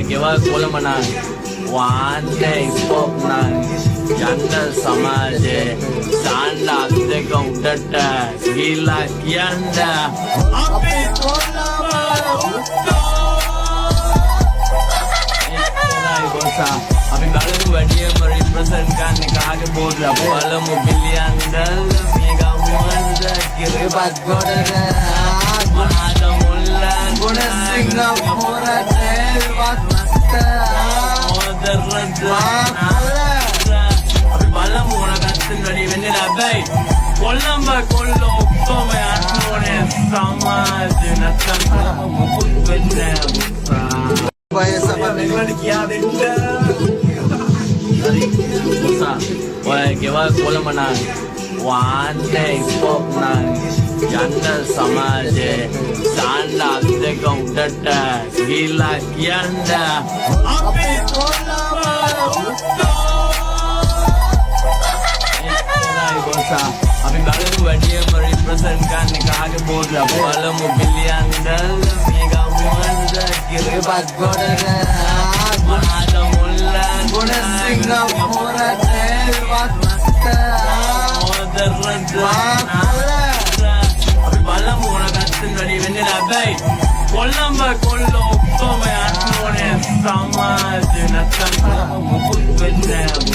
ගෙවල් කොළඹ නම් වාන්නේ ඉස්පොක් නම් යන්න සමාජයේ සාන්න අත් දෙක උඩට ගිහිල්ලා කියන්න අපි අපි බලමු වැඩියම රිප්‍රසන්ට් ගන්න කාගේ බෝඩ් අප බලමු බිලියන් ඩොලර් මේ ගමුවන්ද කිරිපත් ගොඩට මහාද මුල්ලා ගොඩ සිංගප්පූරට එල්වත් මස්ත ඕදරද අපි බලමු ඕනගත්තන් වැඩි වෙන්නේ නැබැයි කොළඹ කොල්ලෝ ඔක්කොම යන්න ඕනේ සමාජ නැත්තම් මොකුත් වෙන්නේ ඔය ගෙවල් කොළඹ නම් වාන්නේ ඉස්පොක් නම් යන්න සමාජයේ සාන්න අත් දෙක උඩට ගිහිල්ලා කියන්න අපි අපි බලමු වැඩියම රිප්‍රසන්ට් ගන්න කාගේ බෝඩ් අප බලමු බිලියන් ඩොලර් මේ ගමුවන්ද කිරිපත් ගොඩට මහාද මුල්ලා ගොඩ සිංගප්පූරට එල්වත් මස්ත ඕදරද අපි බලමු ඕනගත්තන් වැඩි වෙන්නේ නැබැයි කොළඹ කොල්ලෝ ඔක්කොම යන්න ඕනේ සමාජ නැත්තම් මොකුත් වෙන්නේ